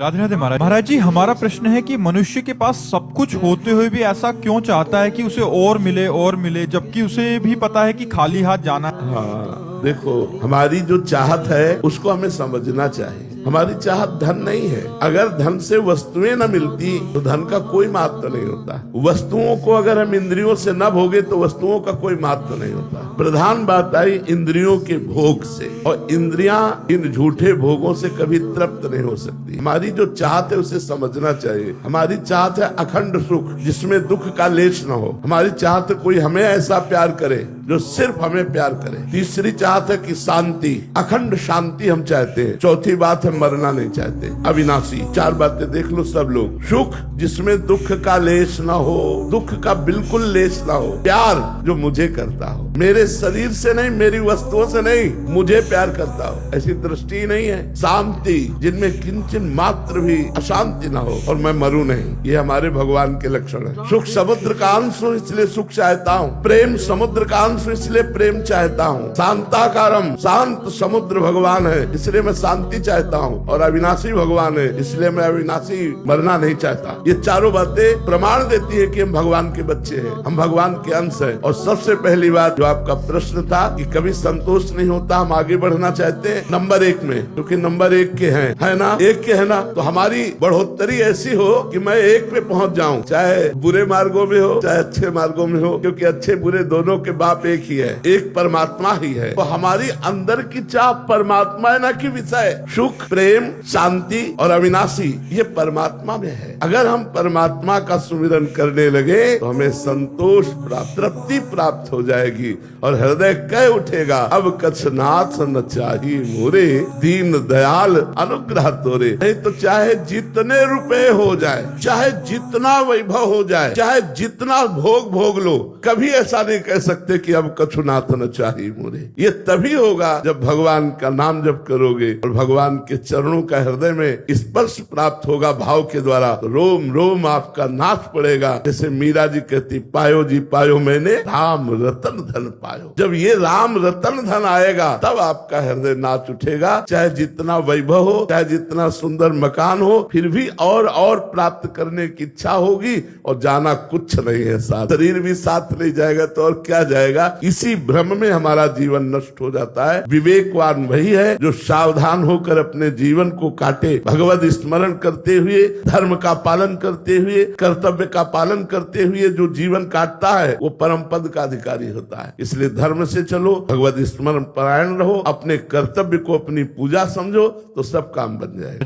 राधे राधे महाराज। महाराज जी, हमारा प्रश्न है कि मनुष्य के पास सब कुछ होते हुए भी ऐसा क्यों चाहता है कि उसे और मिले, जबकि उसे भी पता है कि खाली हाथ जाना है। हाँ, देखो, हमारी जो चाहत है उसको हमें समझना चाहिए। हमारी चाहत धन नहीं है। अगर धन से वस्तुएं न मिलती तो धन का कोई महत्व नहीं होता। वस्तुओं को अगर हम इंद्रियों से न भोगे तो वस्तुओं का कोई महत्व नहीं होता। प्रधान बात आई इंद्रियों के भोग से, और इंद्रियां इन झूठे भोगों से कभी तृप्त नहीं हो सकती। हमारी जो चाहत है उसे समझना चाहिए। हमारी चाहत है अखंड सुख जिसमें दुख का लेश न हो। हमारी चाहत है कोई हमें ऐसा प्यार करे जो सिर्फ हमें प्यार करे। तीसरी चाहत है कि शांति, अखंड शांति हम चाहते हैं। चौथी बात है मरना नहीं चाहते, अविनाशी। चार बातें देख लो सब लोग। सुख जिसमें दुख का लेश ना हो, दुख का बिल्कुल लेश ना हो। प्यार जो मुझे करता हो, मेरे शरीर से नहीं, मेरी वस्तुओं से नहीं, मुझे प्यार करता हो, ऐसी दृष्टि नहीं है। शांति जिनमें किंचन मात्र भी अशांति ना हो और मैं मरूं नहीं, ये हमारे भगवान के लक्षण है। सुख समुद्र का अंश हूं इसलिए सुख चाहता हूँ। प्रेम समुद्र का अंश हूं इसलिए प्रेम चाहता हूँ। शांताकारम, शांत समुद्र भगवान है इसलिए मैं शांति चाहता हूँ। और अविनाशी भगवान है इसलिए मैं अविनाशी मरना नहीं चाहता। ये चारों बातें प्रमाण देती है कि हम भगवान के बच्चे हैं, हम भगवान के अंश हैं। और सबसे पहली बात जो आपका प्रश्न था कि कभी संतोष नहीं होता, हम आगे बढ़ना चाहते हैं नंबर 1 में, क्योंकि नंबर 1 के हैं, है ना, 1 के है ना, तो हमारी बढ़ोतरी ऐसी हो कि मैं 1 पे पहुंच जाऊं, चाहे बुरे मार्गों में हो चाहे अच्छे मार्गों में हो, क्योंकि अच्छे बुरे दोनों के बाप एक ही है, एक परमात्मा ही है। तो हमारी अंदर की चाह परमात्मा है, ना कि विषय। सुख, प्रेम, शांति और अविनाशी ये परमात्मा में है। अगर हम परमात्मा का सुमिरन करने लगे तो हमें संतोष प्राप्त, तृप्ति प्राप्त हो जाएगी और हृदय कह उठेगा अब कछ नाथ न चाही मोरे, दीन दयाल अनुग्रह तोरे। नहीं तो चाहे जितने रुपए हो जाए, चाहे जितना वैभव हो जाए, चाहे जितना भोग लो, कभी ऐसा नहीं कह सकते कि अब कछु नाथ न चाही मोरे। ये तभी होगा जब भगवान का नाम जप करोगे और भगवान के चरणों का हृदय में स्पर्श प्राप्त होगा भाव के द्वारा, तो रोम रोम आपका नाच पड़ेगा। जैसे मीरा जी कहती, पायो जी पायो मैंने राम रतन धन पायो। जब ये राम रतन धन आएगा तब आपका हृदय नाच उठेगा। चाहे जितना वैभव हो, चाहे जितना सुंदर मकान हो, फिर भी और प्राप्त करने की इच्छा होगी और जाना कुछ नहीं है साथ। शरीर भी साथ नहीं जाएगा तो और क्या जाएगा। इसी भ्रम में हमारा जीवन नष्ट हो जाता है। विवेकवान वही है जो सावधान होकर अपने जीवन को काटे, भगवत स्मरण करते हुए, धर्म का पालन करते हुए, कर्तव्य का पालन करते हुए जो जीवन काटता है वो परम पद का अधिकारी होता है। इसलिए धर्म से चलो, भगवत स्मरण परायण रहो, अपने कर्तव्य को अपनी पूजा समझो तो सब काम बन जाएगा।